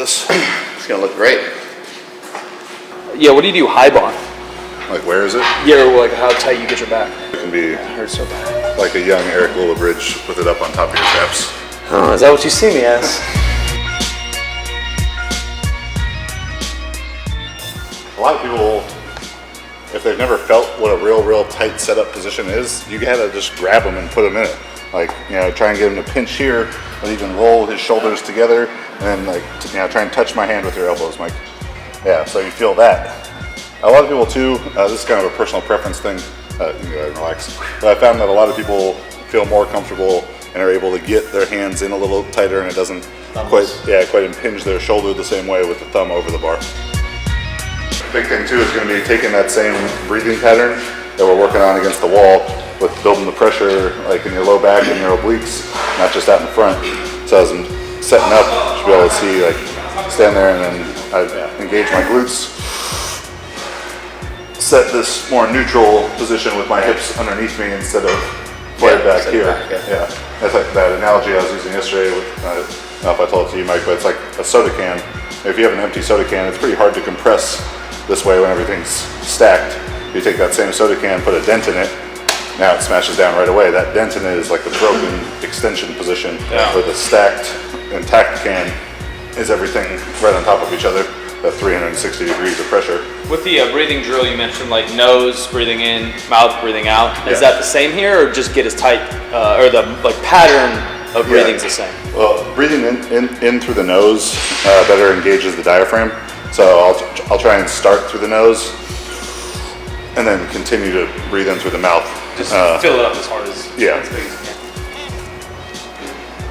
this. It's gonna look great. Yeah, what do you do high bar? Like, where is it? Yeah, or like how tight you get your back. It can be It hurts so bad. like a young Eric Lillibridge with it up on top of your traps. Oh, is that what you see me as? A lot of people, if they've never felt what a real tight setup position is, you gotta just grab them and put them in it. Like, try and get him to pinch here, but even roll his shoulders together, and like, try and touch my hand with your elbows, Mike. Yeah, so you feel that. A lot of people too, this is kind of a personal preference thing, you can go ahead and relax. But I found that a lot of people feel more comfortable and are able to get their hands in a little tighter, and it doesn't quite impinge their shoulder the same way with the thumb over the bar. Big thing too is going to be taking that same breathing pattern that we're working on against the wall with building the pressure like in your low back and your obliques, not just out in front. So as I'm setting up, you should be able to see, like, stand there and then I engage my glutes. Set this more neutral position with my hips underneath me instead of flared back here. Yeah, that's like that analogy I was using yesterday with, I don't know if I told it to you, Mike, but it's like a soda can. If you have an empty soda can, it's pretty hard to compress this way when everything's stacked. You take that same soda can, put a dent in it, now it smashes down right away. That dent in it is like the broken extension position, where the stacked, intact can is everything right on top of each other, at 360 degrees of pressure. With the breathing drill, you mentioned like nose breathing in, mouth breathing out. Is that the same here, or just get as tight, or the pattern of breathing's the same? Well, breathing in through the nose better engages the diaphragm. So I'll try and start through the nose, and then continue to breathe in through the mouth. Just fill it up as hard as big as you can.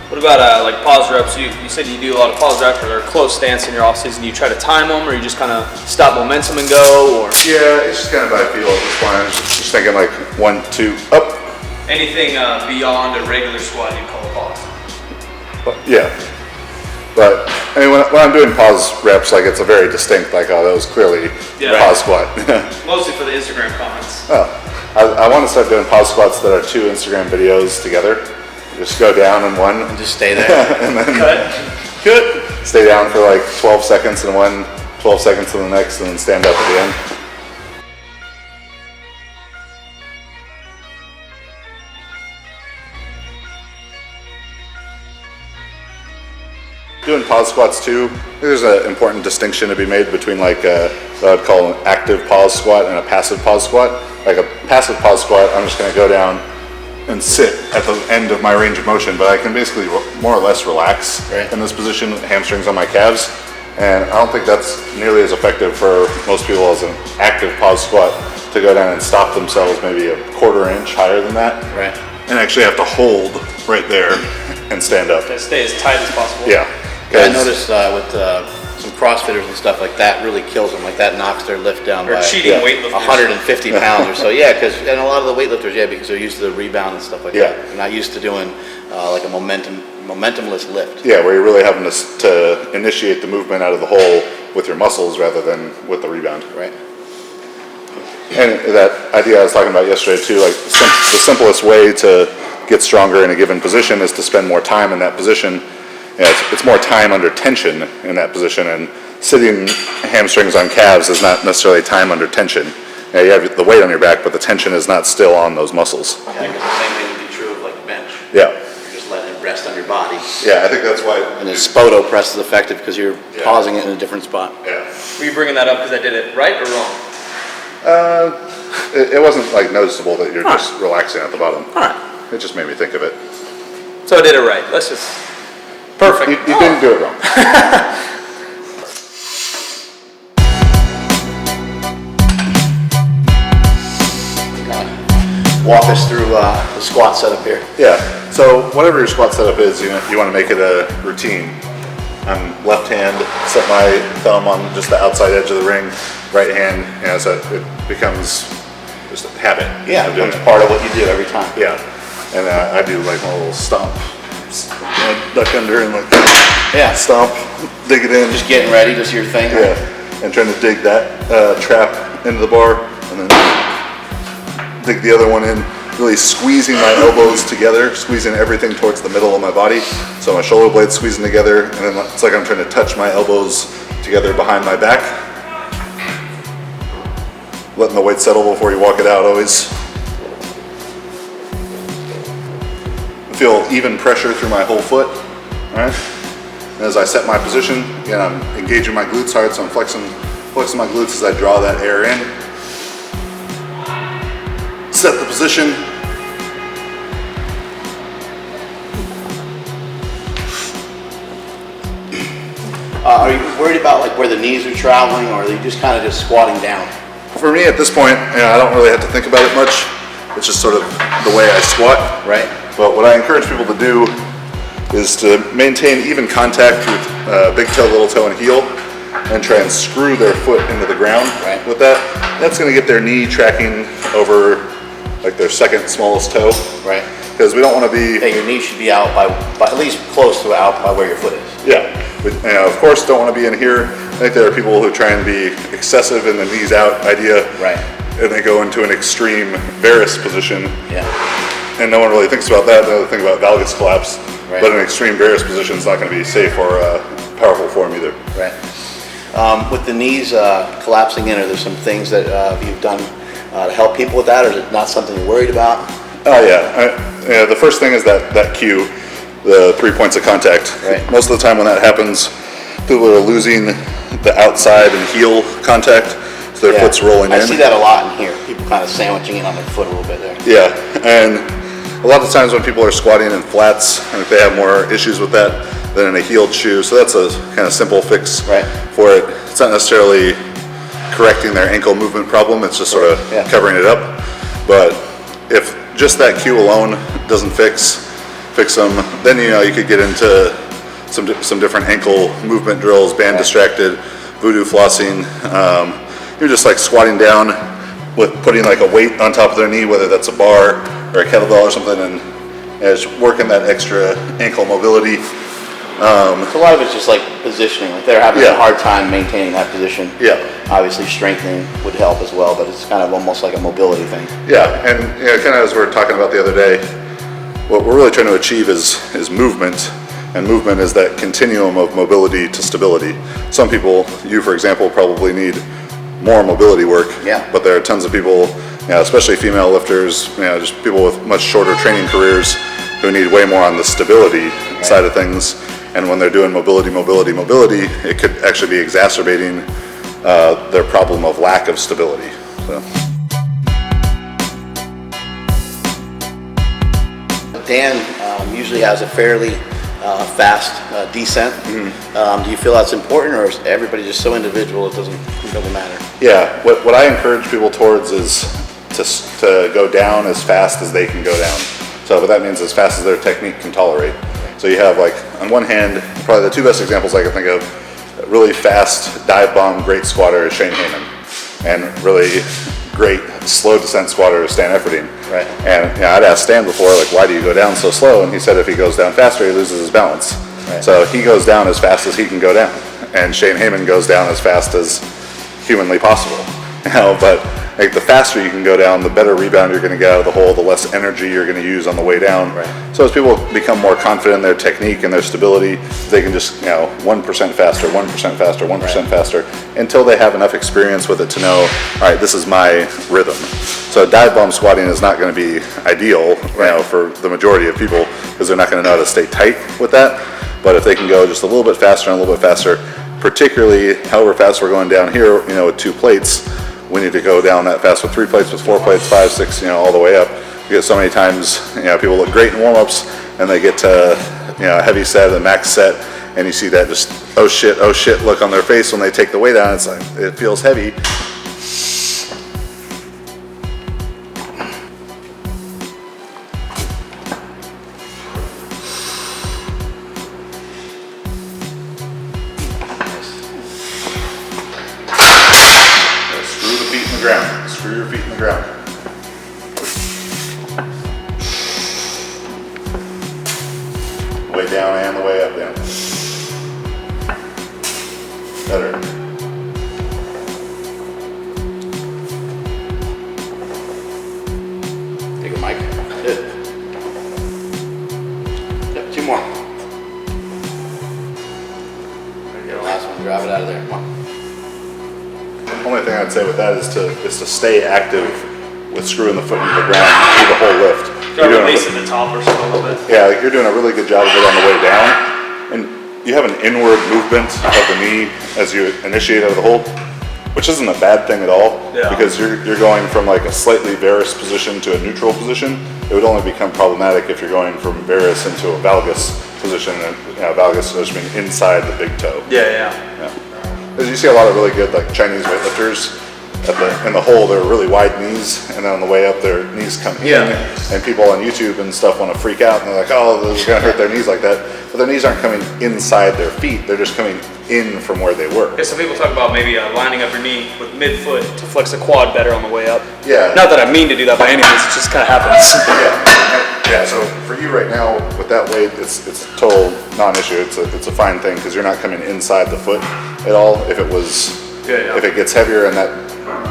What about like pause reps? You said you do a lot of pause reps or close stance in your off season. Do you try to time them, or you just kind of stop momentum and go? Or yeah, it's just kind of by feel at this point. I'm just thinking like 1, 2, up. Anything beyond a regular squat you call a pause? Yeah. But I mean, when I'm doing pause reps, like, it's a very distinct, like, oh, that was clearly a pause squat. Mostly for the Instagram comments. Oh, I want to start doing pause squats that are 2 Instagram videos together. Just go down in one. And just stay there. And then Cut. Stay down for like 12 seconds in one, 12 seconds in the next, and then stand up at the end. Doing pause squats too, there's an important distinction to be made between like what I'd call an active pause squat and a passive pause squat. Like a passive pause squat, I'm just going to go down and sit at the end of my range of motion, but I can basically more or less relax in this position with hamstrings on my calves. And I don't think that's nearly as effective for most people as an active pause squat, to go down and stop themselves maybe a quarter inch higher than that. Right. And actually have to hold right there and stand up. Stay as tight as possible. Yeah. Yeah, I noticed with some CrossFitters and stuff like that, really kills them. Like that knocks their lift down by weightlifters. 150 pounds or so. Yeah, and a lot of the weightlifters, because they're used to the rebound and stuff like that. They're not used to doing like a momentumless lift. Yeah, where you're really having to initiate the movement out of the hole with your muscles rather than with the rebound. Right. And that idea I was talking about yesterday too, like the simplest way to get stronger in a given position is to spend more time in that position. Yeah, it's more time under tension in that position, and sitting hamstrings on calves is not necessarily time under tension. Yeah, you have the weight on your back, but the tension is not still on those muscles. Yeah, because the same thing would be true of like bench. Yeah. You're just letting it rest on your body. Yeah, I think that's why. And the Spoto press is effective because you're pausing it in a different spot. Yeah. Were you bringing that up because I did it right or wrong? It wasn't like noticeable that you're just relaxing at the bottom. All right. It just made me think of it. So I did it right. Let's just. Perfect. You didn't do it wrong. Walk us through the squat setup here. Yeah. So whatever your squat setup is, you want to make it a routine. I'm left hand, set my thumb on just the outside edge of the ring. Right hand, so it becomes just a habit. Yeah, it becomes part of what you do every time. Yeah. And I do like my little stomp. Duck under and like stomp, dig it in. Just getting ready, just your thing. Yeah, and trying to dig that trap into the bar, and then dig the other one in really squeezing my elbows together, squeezing everything towards the middle of my body. So my shoulder blades squeezing together, and then it's like I'm trying to touch my elbows together behind my back. Letting the weight settle before you walk it out always. Feel even pressure through my whole foot, all right? And as I set my position, again, I'm engaging my glutes hard, so I'm flexing my glutes as I draw that air in. Set the position. Are you worried about like where the knees are traveling, or are you just kind of just squatting down? For me at this point, I don't really have to think about it much. It's just sort of the way I squat. Right. But what I encourage people to do is to maintain even contact with big toe, little toe, and heel, and try and screw their foot into the ground with that. That's going to get their knee tracking over like their second smallest toe. Right. Because we don't want to be... Yeah, your knee should be out by at least close to out by where your foot is. Yeah. We, of course, don't want to be in here. I think there are people who try and be excessive in the knees out idea. Right. And they go into an extreme varus position. Yeah. And no one really thinks about that. They think about valgus collapse. Right. But an extreme varus position is not going to be safe or powerful for them either. Right. With the knees collapsing in, are there some things that you've done to help people with that, or is it not something you're worried about? Oh yeah. The first thing is that cue, the 3 points of contact. Right. Most of the time when that happens, people are losing the outside and heel contact, so their foot's rolling in. I see that a lot in here. People kind of sandwiching in on their foot a little bit there. Yeah, and a lot of times when people are squatting in flats, I think they have more issues with that than in a heeled shoe. So that's a kind of simple fix for it. It's not necessarily correcting their ankle movement problem. It's just sort of covering it up. But if just that cue alone doesn't fix them, then you could get into some different ankle movement drills, band distracted, voodoo flossing. You're just like squatting down with putting like a weight on top of their knee, whether that's a bar or a kettlebell or something, and just working that extra ankle mobility. So a lot of it's just like positioning. Like they're having a hard time maintaining that position. Yeah. Obviously strengthening would help as well, but it's kind of almost like a mobility thing. Yeah, and kind of as we were talking about the other day, what we're really trying to achieve is movement. And movement is that continuum of mobility to stability. Some people, you for example, probably need more mobility work. Yeah. But there are tons of people, especially female lifters, just people with much shorter training careers who need way more on the stability side of things. And when they're doing mobility, it could actually be exacerbating their problem of lack of stability. So. Dan usually has a fairly fast descent. Do you feel that's important, or is everybody just so individual it doesn't really matter? Yeah, what I encourage people towards is to go down as fast as they can go down. So what that means as fast as their technique can tolerate. So you have like, on one hand, probably the two best examples I can think of, really fast dive bomb great squatter is Shane Heyman, and really great slow descent squatter is Stan Efferding. Right. And I'd asked Stan before, like, why do you go down so slow? And he said if he goes down faster, he loses his balance. Right. So he goes down as fast as he can go down, and Shane Heyman goes down as fast as humanly possible. But like the faster you can go down, the better rebound you're going to get out of the hole, the less energy you're going to use on the way down. Right. So as people become more confident in their technique and their stability, they can just 1% faster, 1% faster, 1% faster, until they have enough experience with it to know, all right, this is my rhythm. So dive bomb squatting is not going to be ideal, for the majority of people, because they're not going to know how to stay tight with that. But if they can go just a little bit faster and a little bit faster, particularly however fast we're going down here, with 2 plates, we need to go down that fast with 3 plates, with 4 plates, 5, 6, all the way up. Because so many times, people look great in warm-ups, and they get to, a heavy set, a max set, and you see that just, oh shit look on their face when they take the weight down. It's like, it feels heavy. Screw your feet in the ground. Way down and the way up, down. Better. Take a mic. only thing I'd say with that is to stay active with screwing the foot into the ground through the whole lift. Try releasing the top or something a little bit. Yeah, like you're doing a really good job of it on the way down, and you have an inward movement of the knee as you initiate out of the hold, which isn't a bad thing at all, because you're going from like a slightly varus position to a neutral position. It would only become problematic if you're going from varus into a valgus position, and valgus just means inside the big toe. Yeah. As you see a lot of really good like Chinese weightlifters in the hole, they're really wide knees, and then on the way up their knees come in, and people on YouTube and stuff want to freak out and they're like, oh, this is going to hurt their knees like that. But their knees aren't coming inside their feet, they're just coming in from where they were. Yeah, some people talk about maybe lining up your knee with midfoot to flex the quad better on the way up. Yeah. Not that I mean to do that by any means, it just kind of happens. Yeah, so for you right now, with that weight, it's a total non-issue. It's a fine thing because you're not coming inside the foot at all. If it gets heavier and that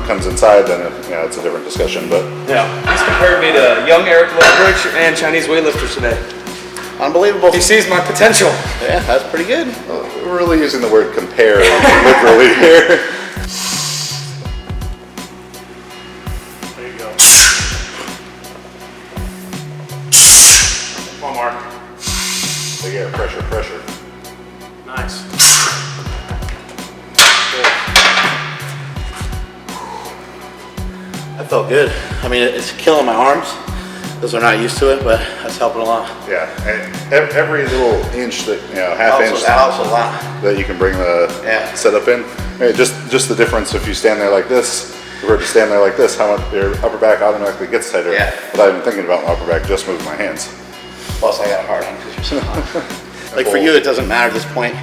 comes inside, then it's a different discussion. But he's compared me to young Eric Lodrich and Chinese weightlifters today. Unbelievable. He sees my potential. Yeah, that's pretty good. we're really using the word compare literally here. There you go. One more. So yeah, pressure. Nice. That felt good. I mean, it's killing my arms because we're not used to it, but that's helping a lot. Yeah, and every little inch that, half inch That helps a lot. that you can bring the setup in. Just the difference if you stand there like this, compared to stand there like this, how much your upper back automatically gets tighter. Yeah. Without even thinking about my upper back, just moving my hands. Plus, I got a hard on because you're so hot. Like for you, it doesn't matter at this point.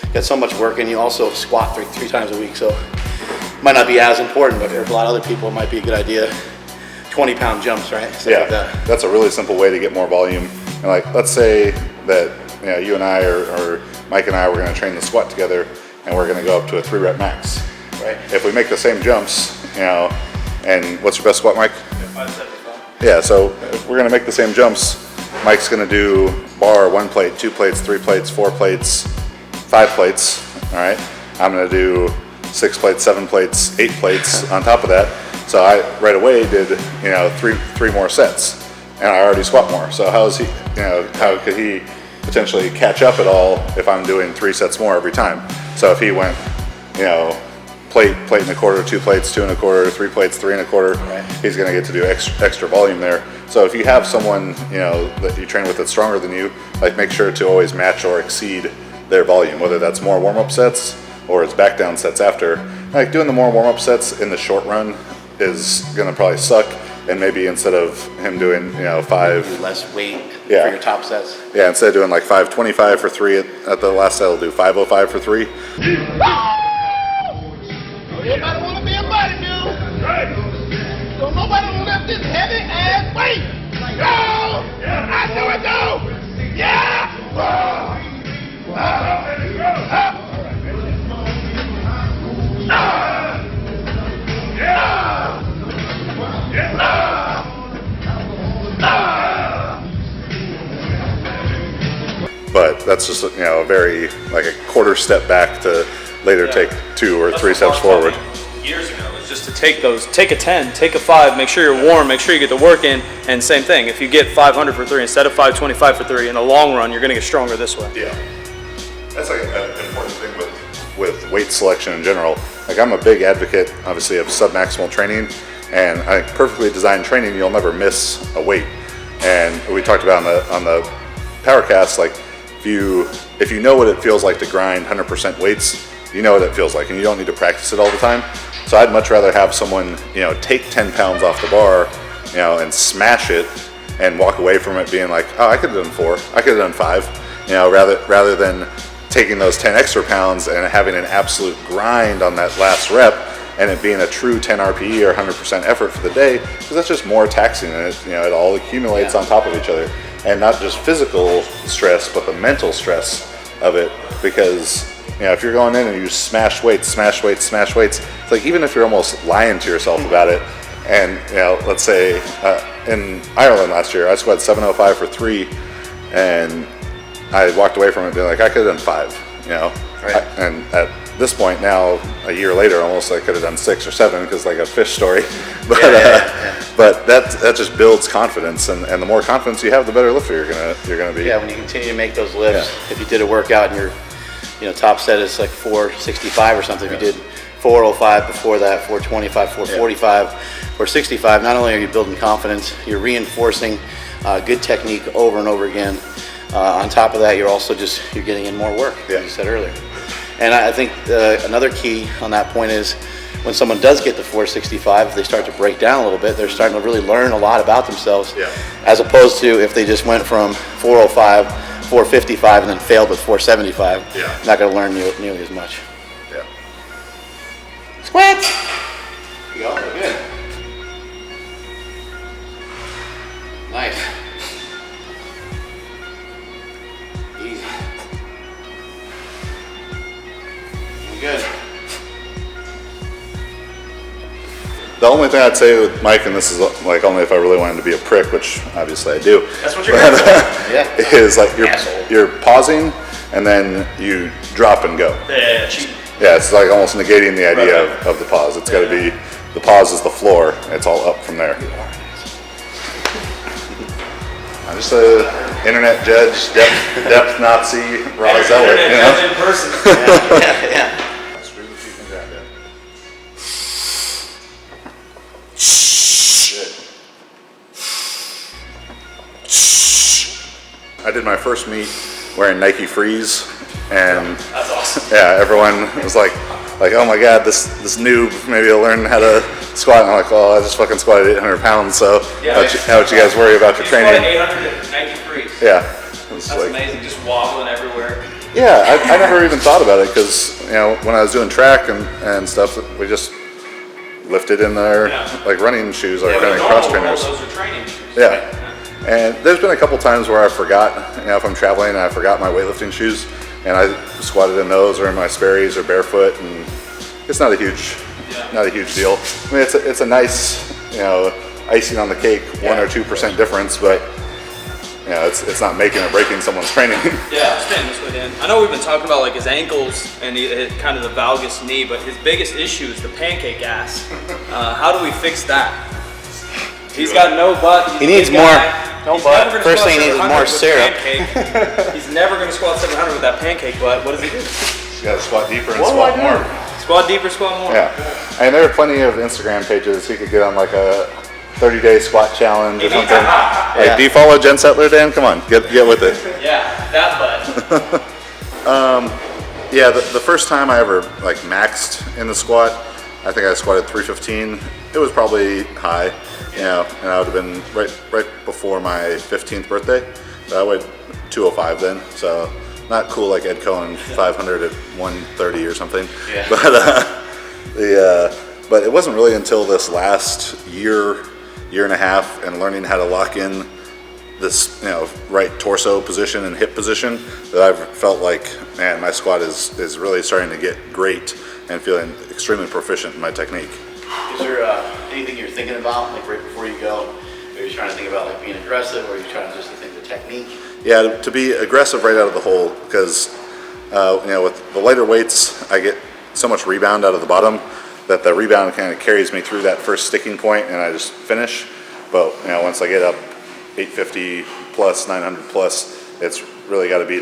You got so much work, and you also squat three times a week, so it might not be as important, but for a lot of other people, it might be a good idea. 20-pound jumps, right? Stuff like that. That's a really simple way to get more volume. And like, let's say that you and I or Mike and I were going to train the squat together, and we're going to go up to a 3-rep max. Right. If we make the same jumps, and what's your best squat, Mike? 575. Yeah. So if we're going to make the same jumps, Mike's going to do bar 1 plate, 2 plates, 3 plates, 4 plates, 5 plates. All right. I'm going to do 6 plates, 7 plates, 8 plates on top of that. So I right away did three more sets, and I already squat more. So how could he potentially catch up at all if I'm doing 3 sets more every time? So if he went plate and a quarter, 2 plates, 2 and a quarter, 3 plates, 3 and a quarter, he's going to get to do extra volume there. So if you have someone that you train with that's stronger than you, like make sure to always match or exceed their volume, whether that's more warm-up sets or it's back down sets after. Like doing the more warm-up sets in the short run is gonna probably suck, and maybe instead of him doing 5 Less weight for your top sets. Yeah, instead of doing like 525 for 3 at the last set, I'll do 505 for 3. Everybody want to be a bodybuilder. Right. So nobody will lift this heavy ass weight. Go! I do it though. Yeah! But that's just a very like a quarter step back to later take 2 or 3 steps forward. Years ago, it was just to take a 10, take a 5, make sure you're warm, make sure you get the work in, and same thing. If you get 500 for 3 instead of 525 for 3, in the long run, you're going to get stronger this way. Yeah, that's like an important thing with weight selection in general. Like I'm a big advocate, obviously, of submaximal training, and I think perfectly designed training, you'll never miss a weight. And we talked about on the PowerCast, like if you know what it feels like to grind 100% weights, you know what it feels like, and you don't need to practice it all the time. So I'd much rather have someone take 10 pounds off the bar, and smash it, and walk away from it being like, oh, I could have done 4, I could have done 5, rather than taking those 10 extra pounds and having an absolute grind on that last rep, and it being a true 10 RPE or 100% effort for the day, because that's just more taxing, and it all accumulates on top of each other, and not just physical stress, but the mental stress of it, because if you're going in and you smash weights, it's like even if you're almost lying to yourself about it, and let's say in Ireland last year, I squatted 705 for 3, and I walked away from it being like, I could have done 5, Right. and at this point now, a year later, almost I could have done 6 or 7 because like a fish story. But but that just builds confidence, and the more confidence you have, the better lifter you're gonna be. Yeah, when you continue to make those lifts, if you did a workout and your top set is like 465 or something, if you did 405 before that, 425, 445, 465, not only are you building confidence, you're reinforcing good technique over and over again. On top of that, you're also you're getting in more work, as you said earlier. And I think another key on that point is when someone does get to 465, if they start to break down a little bit, they're starting to really learn a lot about themselves, as opposed to if they just went from 405, 455, and then failed with 475. Not going to learn nearly as much. Squats! There you go, good. Nice. Easy. Good. The only thing I'd say with Mike, and this is like only if I really wanted to be a prick, which obviously I do. That's what you're going for. Is like you're pausing and then you drop and go. Yeah, it's like almost negating the idea of the pause. It's got to be, the pause is the floor. It's all up from there. I'm just a internet judge, depth Nazi, raw zealot, you know? In person. Screw the feet and grab it. Good. I did my first meet wearing Nike Freeze, and that's awesome. Yeah, everyone was like, oh my god, this noob, maybe he'll learn how to squat. And I'm like, well, I just fucking squatted 800 pounds, so how would you guys worry about your training? 800 Nike Freeze. Yeah. That's like, amazing, just wobbling everywhere. Yeah, I never even thought about it because, you know, when I was doing track and stuff, we just lifted in their like running shoes or kind of cross trainers. Those are training shoes. Yeah. And there's been a couple times where I forgot, you know, if I'm traveling and I forgot my weightlifting shoes, and I squatted in those or in my Sperry's or barefoot, and it's not a huge deal. I mean, it's a nice, you know, icing on the cake, 1 or 2% difference, but you know, it's not making or breaking someone's training. Yeah, stand this way, Dan. I know we've been talking about like his ankles and kind of the valgus knee, but his biggest issue is the pancake ass. How do we fix that? He's got no butt. He needs more. No butt. First thing he needs is more syrup. He's never going to squat 700 with that pancake butt. What does he do? He's got to squat deeper and squat more. Squat deeper, squat more. Yeah. And there are plenty of Instagram pages he could get on, like a 30-day squat challenge or something. Like, do you follow Jen Settler, Dan? Come on, get with it. Yeah, that butt. Yeah, the first time I ever like maxed in the squat, I think I squatted 315. It was probably high, you know, and I would have been right before my 15th birthday. I weighed 205 then, so not cool like Ed Cohen 500 at 130 or something. Yeah. But it wasn't really until this last year and a half and learning how to lock in this, you know, right torso position and hip position that I've felt like, man, my squat is really starting to get great and feeling extremely proficient in my technique. Is there anything you're thinking about, like right before you go? Are you trying to think about like being aggressive, or are you trying to just think the technique? Yeah, to be aggressive right out of the hole, because you know, with the lighter weights, I get so much rebound out of the bottom that the rebound kind of carries me through that first sticking point, and I just finish. But you know, once I get up 850 plus, 900 plus, it's really got to be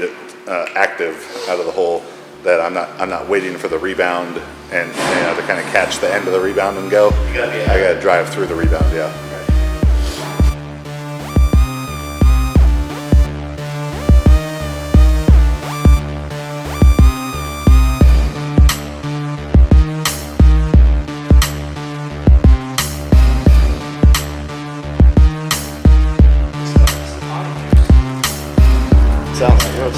active out of the hole. That I'm not waiting for the rebound and, you know, to kind of catch the end of the rebound and go. I got to drive through the rebound. Yeah. Sounds like yours.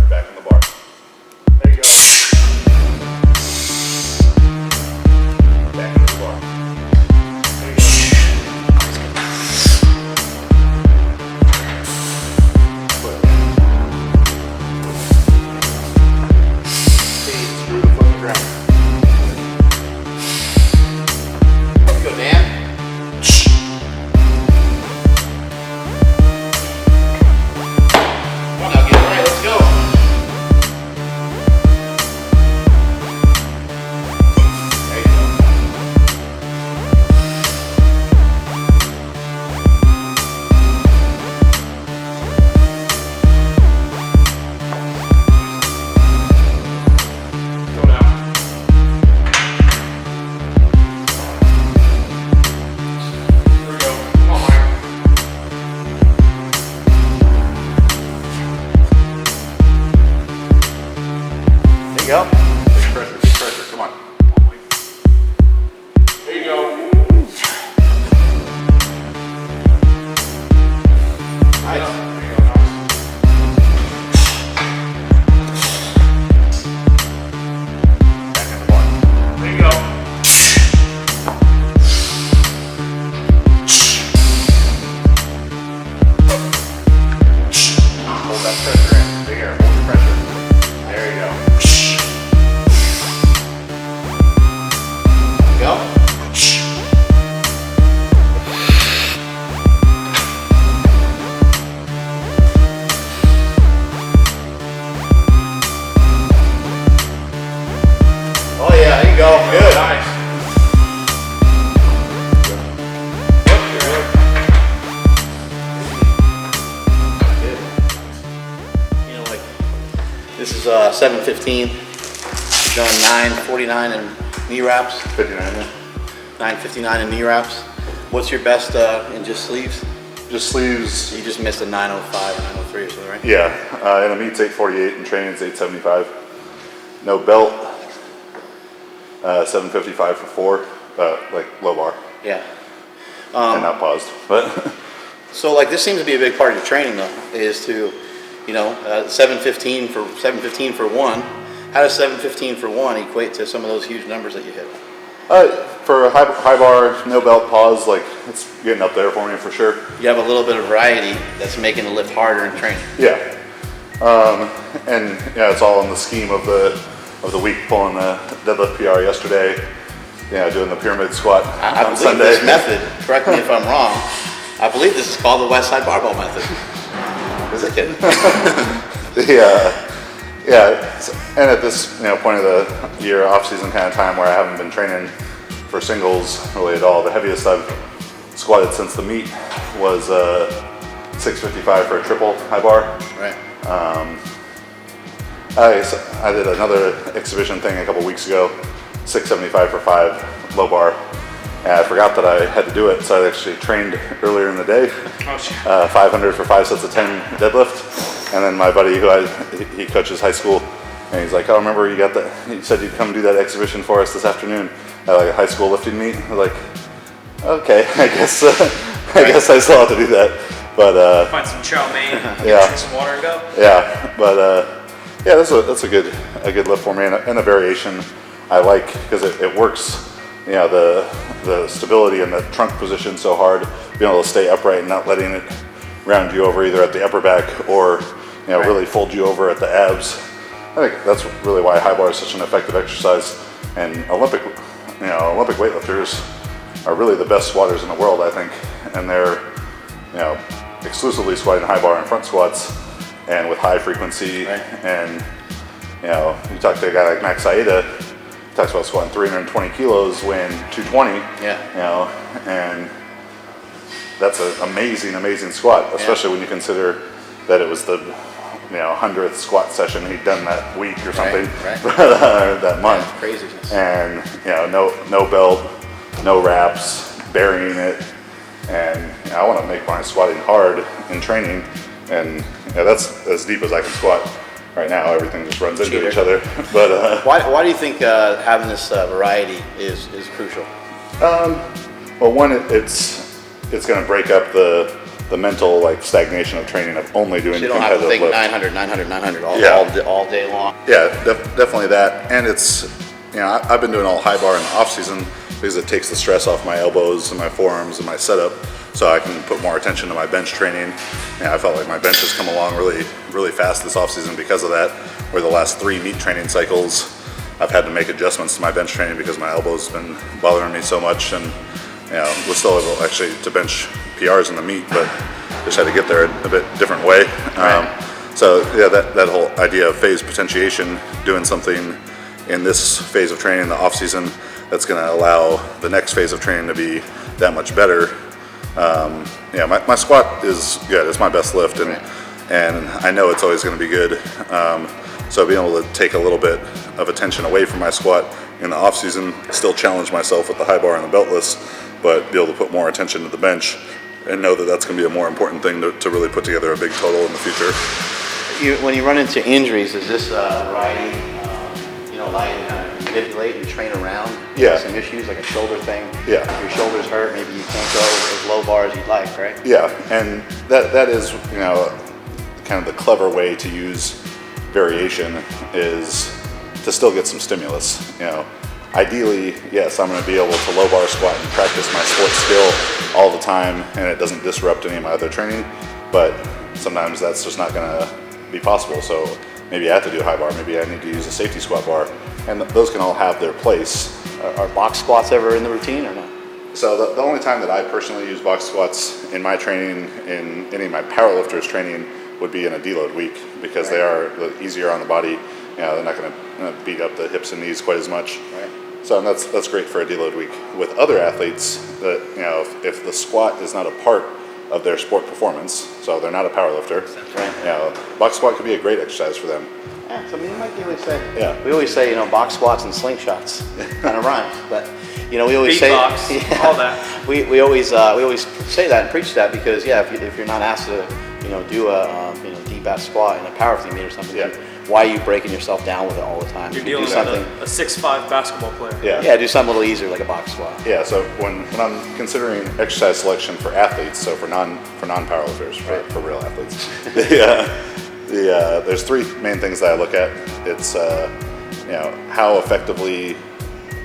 Back in the bar. There you go. go. Big pressure, come on. There you go. Nice. There you go. Hold that pressure in. Big air, hold the pressure. There you go. Go. Oh yeah, there you go. Good. Nice. You know, like this is 7:15. You've done 9:49 in knee wraps, 59, yeah. 9:59 in knee wraps. What's your best in just sleeves? Just sleeves. You just missed a 9:05 or 9:03 or something, right? Yeah, in a meet's 848 and training's 875. No belt, 755 for 4, like low bar Yeah. and not paused. But So like this seems to be a big part of your training though, is to, you know, 7:15 for one. How does 7:15 for one equate to some of those huge numbers that you hit? for a high bar, no belt, pause, like it's getting up there for me for sure. You have a little bit of variety that's making the lift harder in training. Yeah, and yeah, it's all in the scheme of the week, pulling the deadlift PR yesterday. Yeah, doing the pyramid squat I on believe Sunday. this method, correct me if I'm wrong, I believe this is called the West Side Barbell method. Is it? And at this point of the year, off-season kind of time where I haven't been training for singles really at all. The heaviest I've squatted since the meet was 655 for a triple high bar. Right. I did another exhibition thing a couple weeks ago, 675 for 5 low bar. And I forgot that I had to do it, so I actually trained earlier in the day. 500 for 5 sets of 10 deadlift. And then my buddy he coaches high school, and he's like, oh, remember you got that, you said you'd come do that exhibition for us this afternoon at like a high school lifting meet. I was like, okay, I guess I still have to do that. But Find some chow mein, Yeah. drink some water and go. yeah, but yeah, that's a good lift for me, and a variation I like because it works. You know, the stability in the trunk position so hard, being able to stay upright and not letting it round you over either at the upper back or really fold you over at the abs. I think that's really why high bar is such an effective exercise. And Olympic weightlifters are really the best squatters in the world, I think, and they're exclusively squatting high bar and front squats and with high frequency. Right. And you talk to a guy like Max Saeda, he talks about squatting 320 kilos, weighing 220. Yeah. And that's an amazing squat, especially when you consider that it was the 100th squat session he'd done that week or something, Right. that month. Yeah, craziness. And no belt, no wraps, burying it, and I want to make my squatting hard in training, and that's as deep as I can squat right now. Everything just runs into each other. But Why do you think having this variety is crucial? well, one, it's going to break up the mental stagnation of training of only doing So you don't have to competitive think lift. 900 Yeah. all day long. Yeah, definitely that. And it's, I've been doing all high bar in the off season because it takes the stress off my elbows and my forearms and my setup, so I can put more attention to my bench training. I felt like my bench has come along really fast this off season because of that. Where the last 3 meet training cycles, I've had to make adjustments to my bench training because my elbow's been bothering me so much, and was still able actually to bench PRs in the meet, but just had to get there a bit different way. So yeah, that whole idea of phase potentiation, doing something in this phase of training, the off season, that's going to allow the next phase of training to be that much better. My squat is good. It's my best lift, and I know it's always going to be good. So being able to take a little bit of attention away from my squat in the off season, still challenge myself with the high bar and the beltless, but be able to put more attention to the bench and know that that's going to be a more important thing to really put together a big total in the future. When you run into injuries, is this variety allow you to kind of manipulate and train around some issues like a shoulder thing. Yeah. If your shoulder's hurt, maybe you can't go as low bar as you'd like, right? Yeah, and that is, kind of the clever way to use variation is to still get some stimulus. Ideally, yes, I'm going to be able to low bar squat and practice my sports skill all the time, and it doesn't disrupt any of my other training. But sometimes that's just not going to be possible. So maybe I have to do high bar. Maybe I need to use a safety squat bar, and those can all have their place. Are box squats ever in the routine or not? So the only time that I personally use box squats in my training, in any of my powerlifters training, would be in a deload week because they are easier on the body. They're not going to beat up the hips and knees quite as much. Right. So that's great for a deload week. With other athletes, that if the squat is not a part of their sport performance, so they're not a powerlifter, box squat could be a great exercise for them. Yeah, so we always say, box squats and slingshots kind of rhymes, but we always say beatbox, all that. We always say that and preach that because if you're not asked to do a deep ass squat in a powerlifting meet or something, then why are you breaking yourself down with it all the time? You're dealing with a 6'5" basketball player. Yeah, do something a little easier like a box squat. Yeah, so when I'm considering exercise selection for athletes, so for non-powerlifters, for real athletes, there's three main things that I look at. It's how effectively,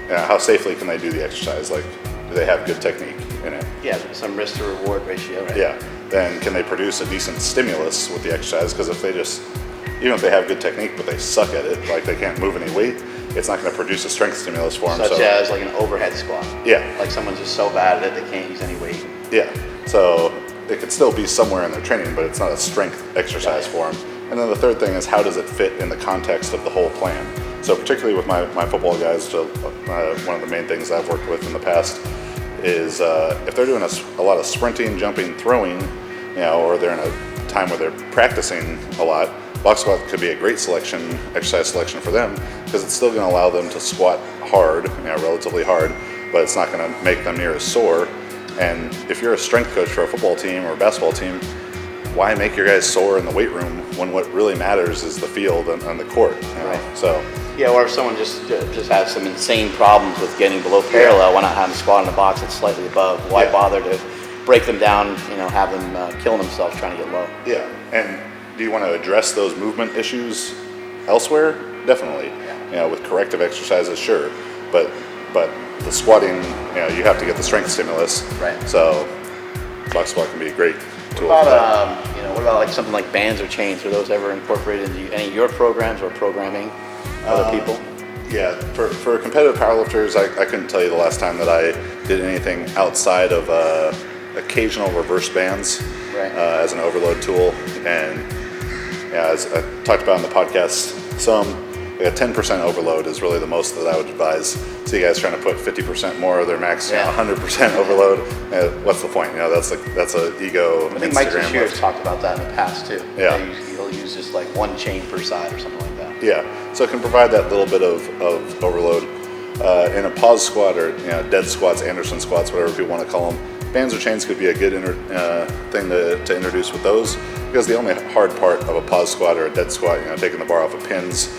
how safely can they do the exercise? Like, do they have good technique in it? Yeah, some risk to reward ratio, right? Yeah. Then can they produce a decent stimulus with the exercise? Because if they even if they have good technique but they suck at it, like they can't move any weight, it's not going to produce a strength stimulus for them. Such as like an overhead squat. Yeah. Like someone's just so bad at it they can't use any weight. Yeah. So it could still be somewhere in their training, but it's not a strength exercise for them. And then the third thing is, how does it fit in the context of the whole plan? So particularly with my football guys, one of the main things I've worked with in the past is if they're doing a lot of sprinting, jumping, throwing, or they're in a time where they're practicing a lot, box squat could be a great exercise selection for them because it's still going to allow them to squat hard, relatively hard, but it's not going to make them near as sore. And if you're a strength coach for a football team or a basketball team, why make your guys sore in the weight room when what really matters is the field and the court? Right. So. Yeah, or if someone just has some insane problems with getting below parallel, why not have them squat in a box that's slightly above? Why bother to break them down, have them killing themselves trying to get low? Yeah, and do you want to address those movement issues elsewhere? Definitely. Yeah. With corrective exercises, sure, but the squatting, you have to get the strength stimulus. Right. So box squat can be a great tool. What about like something like bands or chains? Are those ever incorporated into any of your programs or programming other people? Yeah, for competitive powerlifters, I couldn't tell you the last time that I did anything outside of occasional reverse bands as an overload tool. And as I talked about in the podcast, a 10% overload is really the most that I would advise. See guys trying to put 50% more of their max, 100% overload. What's the point? That's a ego. I think Mike has talked about that in the past too. Yeah. He'll use just like one chain per side or something like that. Yeah. So it can provide that little bit of overload. In a pause squat or dead squats, Anderson squats, whatever people want to call them, bands or chains could be a good thing to introduce with those, because the only hard part of a pause squat or a dead squat, taking the bar off of pins,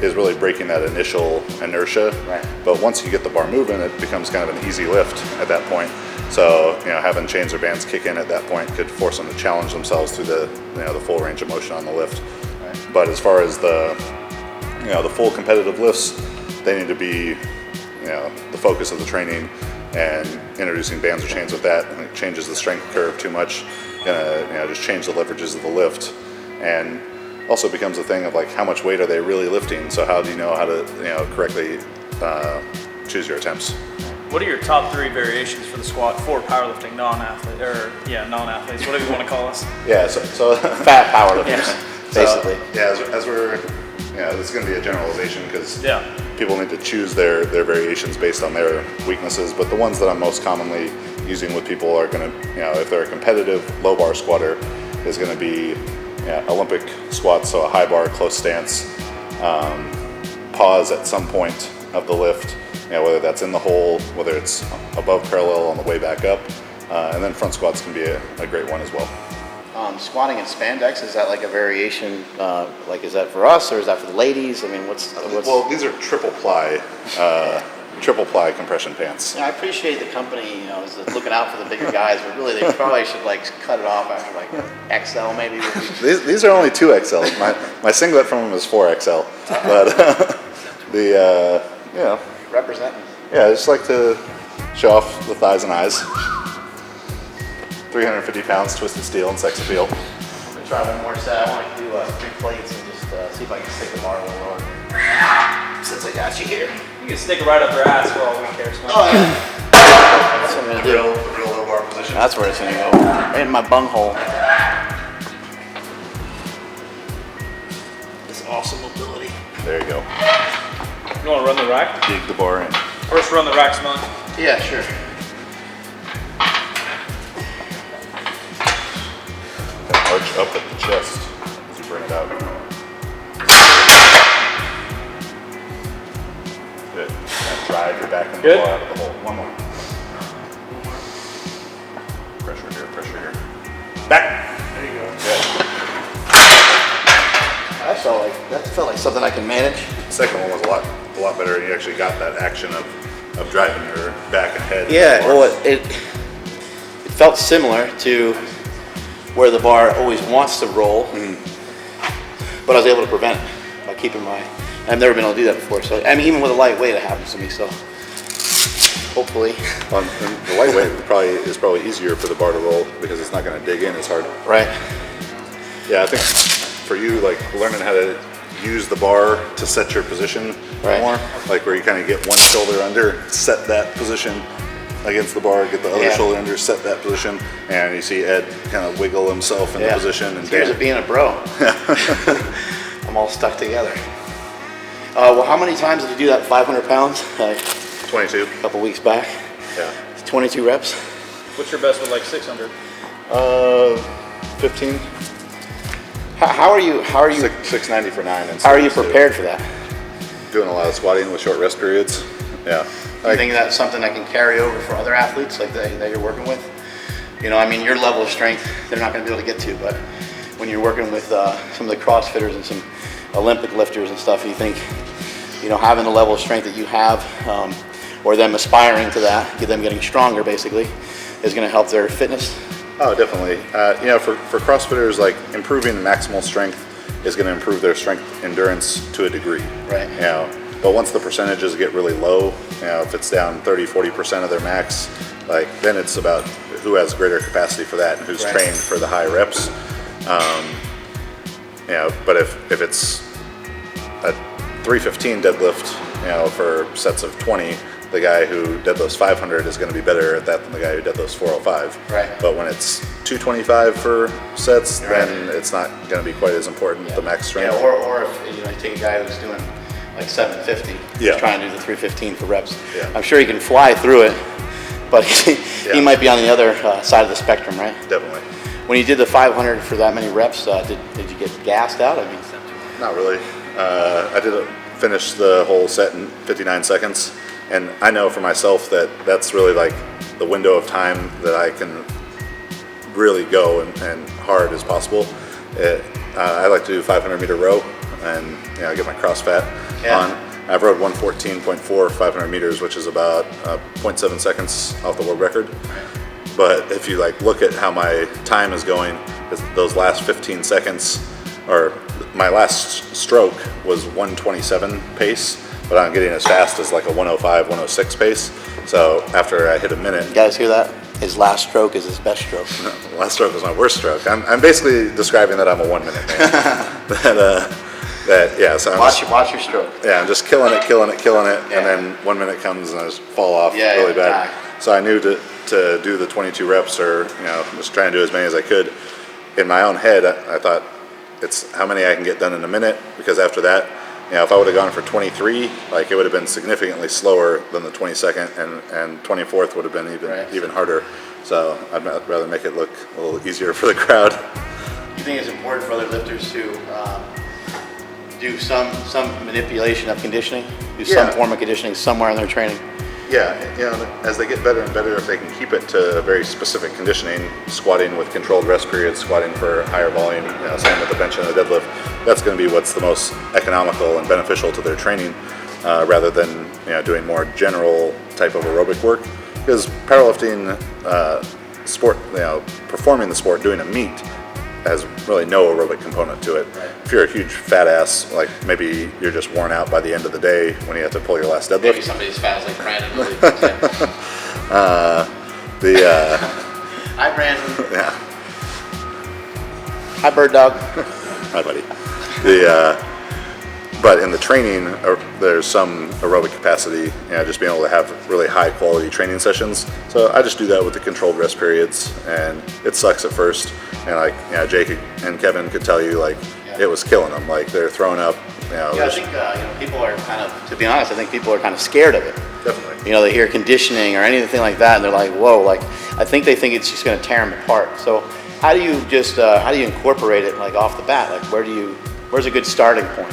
is really breaking that initial inertia. Right. But once you get the bar moving, it becomes kind of an easy lift at that point. So having chains or bands kick in at that point could force them to challenge themselves through the full range of motion on the lift. Right. But as far as the full competitive lifts, they need to be the focus of the training, and introducing bands or chains with that, and it changes the strength curve too much. Just change the leverages of the lift, and also becomes a thing of like, how much weight are they really lifting? So how do you know how to correctly choose your attempts? What are your top 3 variations for the squat for powerlifting non-athletes, whatever you want to call us? Yeah, so fat powerlifters, basically. As we're this is going to be a generalization because people need to choose their variations based on their weaknesses. But the ones that I'm most commonly using with people are going to, if they're a competitive low bar squatter, is going to be Olympic squats, so a high bar, close stance, pause at some point of the lift, whether that's in the hole, whether it's above parallel on the way back up, and then front squats can be a great one as well. squatting in spandex, is that like a variation, like is that for us or is that for the ladies? I mean, what's Well, these are triple ply compression pants. Yeah, I appreciate the company, you know, is looking out for the bigger guys, but really they probably should like cut it off after like XL maybe. These are only 2XL. My singlet from them is 4XL. But you know, Representing. yeah, I just like to show off the thighs and eyes. 350 pounds, twisted steel and sex appeal. I'm gonna try one more set. I want to do 3 plates and just see if I can stick the bar a little lower. Since I got you here. You can stick it right up your ass for all we care. Oh yeah. That's what I'm gonna do. Real low bar position. That's where it's gonna go. Right in my bunghole. This awesome mobility. There you go. You want to run the rack? Dig the bar in. First run the rack, Simon. Yeah, sure. Arch up at the chest as you bring it out. Good. And drive your back and Good. pull out of the hole. One more. Pressure here. Back. There you go. Good. That felt like something I can manage. The second one was a lot better. You actually got that action of driving your back and head. Yeah, well, it felt similar to where the bar always wants to roll, but I was able to prevent it by keeping my. I've never been able to do that before, so I mean, even with a lightweight, it happens to me. So hopefully, And the lightweight is probably easier for the bar to roll because it's not going to dig in as hard. right? Yeah, I think for you, like learning how to use the bar to set your position Right. more, like where you kind of get one shoulder under, set that position against the bar, get the other Yeah. shoulder under, set that position, and you see Ed kind of wiggle himself in the position. And Here's it being a bro. I'm all stuck together. Well, how many times did you do that? 500 pounds? 22. A couple weeks back. Yeah. 22 reps. What's your best with like 600? 15. How are you? 690 for 9. And How are you six, too. prepared for that? Doing a lot of squatting with short rest periods. Yeah. Do you think that's something that can carry over for other athletes like that you're working with? You know, I mean, your level of strength, they're not going to be able to get to, but when you're working with some of the CrossFitters and some Olympic lifters and stuff, you think, you know, having the level of strength that you have, or them aspiring to that, them getting stronger basically, is going to help their fitness? Oh, definitely. You know, for CrossFitters, like improving maximal strength is going to improve their strength endurance to a degree. Right. You know, but once the percentages get really low, you know, if it's down 30-40% of their max, like then it's about who has greater capacity for that and who's Right. trained for the high reps. You know, but if it's a 315 deadlift, you know, for sets of 20, the guy who deadlifts 500 is going to be better at that than the guy who deadlifts 405. Right. But when it's 225 for sets, Right. then it's not going to be quite as important, the max strength. Yeah, or if you know, you take a guy who's doing like 750, Yeah. he's trying to do the 315 for reps. Yeah. I'm sure he can fly through it, but he Yeah. might be on the other side of the spectrum, right? Definitely. When you did the 500 for that many reps, did you get gassed out? I mean, Not really. I did finish the whole set in 59 seconds, and I know for myself that that's really like the window of time that I can really go and hard as possible. I like to do 500 meter row, and you know, get my cross fat on. I've rowed 114.4 500 meters, which is about 0.7 seconds off the world record. But if you like look at how my time is going, those last 15 seconds, or my last stroke was 127 pace, but I'm getting as fast as like a 105, 106 pace. So after I hit a minute, you guys hear that? His last stroke is his best stroke. the last stroke was my worst stroke. I'm basically describing that I'm a 1 minute man. So I'm Watch your stroke. Yeah, I'm just killing it, Yeah. and then 1 minute comes and I just fall off Yeah, really yeah, bad. So I knew to do the 22 reps, or you know, just try and do as many as I could. In my own head, I thought it's how many I can get done in a minute, because after that, you know, if I would have gone for 23, like it would have been significantly slower than the 22nd, and 24th would have been even harder. So I'd rather make it look a little easier for the crowd. You think it's important for other lifters to do some manipulation of conditioning, do some Yeah. form of conditioning somewhere in their training? Yeah, as they get better and better, if they can keep it to very specific conditioning, squatting with controlled rest periods, squatting for higher volume, same with the bench and the deadlift, that's going to be what's the most economical and beneficial to their training, rather than doing more general type of aerobic work. Because powerlifting sport, performing the sport, doing a meet, has really no aerobic component to it. If you're a huge fat ass, like maybe you're just worn out by the end of the day when you have to pull your last deadlift. Maybe somebody's fat like Brandon really thinks that. Hi, Brandon. Yeah. Hi, Bird Dog. Hi, buddy. But in the training, there's some aerobic capacity, just being able to have really high quality training sessions. So I just do that with the controlled rest periods, and it sucks at first. And like, Jake and Kevin could tell you, like, it was killing them. Like, they're throwing up. I think people are kind of, to be honest, I think people are kind of scared of it. Definitely. They hear conditioning or anything like that, and they're like, whoa, like, I think they think it's just going to tear them apart. So how do you incorporate it, like, off the bat? Like, where's a good starting point?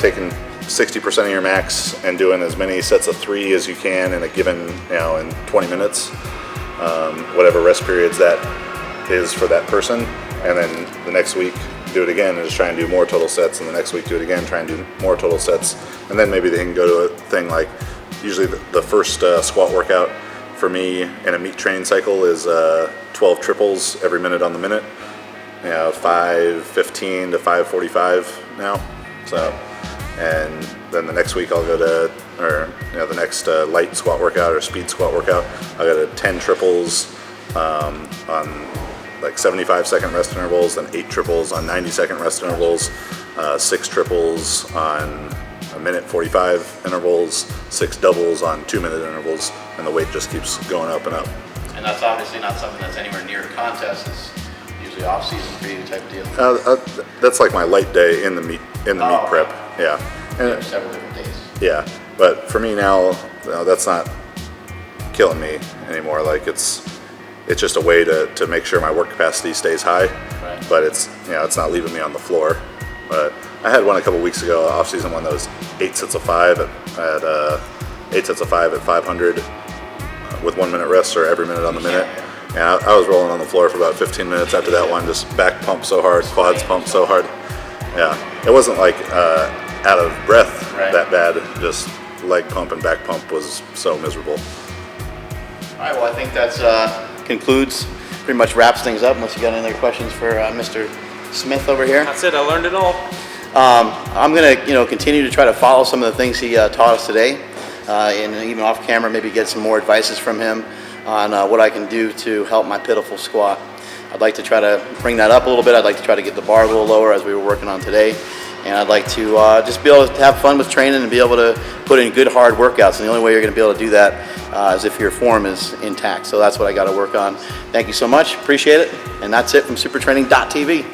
Taking 60% of your max and doing as many sets of 3 as you can in a given, in 20 minutes, whatever rest periods that is for that person. And then the next week, do it again and just try and do more total sets. And the next week, do it again, try and do more total sets. And then maybe they can go to a thing like, usually the first squat workout for me in a meet training cycle is 12 triples every minute on the minute. 5:15 to 5:45 now. So, and then the next week I'll go to, the next light squat workout or speed squat workout, I'll go to 10 triples on like 75-second rest intervals, then 8 triples on 90-second rest intervals, 6 triples on 1:45 intervals, 6 doubles on 2-minute intervals, and the weight just keeps going up and up. And that's obviously not something that's anywhere near a contest. It's usually off-season for you type of deal. That's like my light day in the meet prep. Yeah. And several different days. Yeah, but for me now, that's not killing me anymore. Like it's just a way to make sure my work capacity stays high, right. But it's not leaving me on the floor. But I had one a couple weeks ago, off-season one that was 8 sets of 5 at 8 sets of 5 at 500 with 1 minute rest or every minute on the minute. And I was rolling on the floor for about 15 minutes after that one, just back pump so hard, quads pump so hard. Yeah, it wasn't like out of breath that bad, just leg pump and back pump was so miserable. All right, well, I think that's concludes, pretty much wraps things up, unless you got any other questions for Mr. Smith over here. That's it, I learned it all. I'm going to continue to try to follow some of the things he taught us today, and even off camera, maybe get some more advices from him on what I can do to help my pitiful squat. I'd like to try to bring that up a little bit. I'd like to try to get the bar a little lower as we were working on today. And I'd like to just be able to have fun with training and be able to put in good, hard workouts. And the only way you're going to be able to do that is if your form is intact. So that's what I got to work on. Thank you so much. Appreciate it. And that's it from supertraining.tv.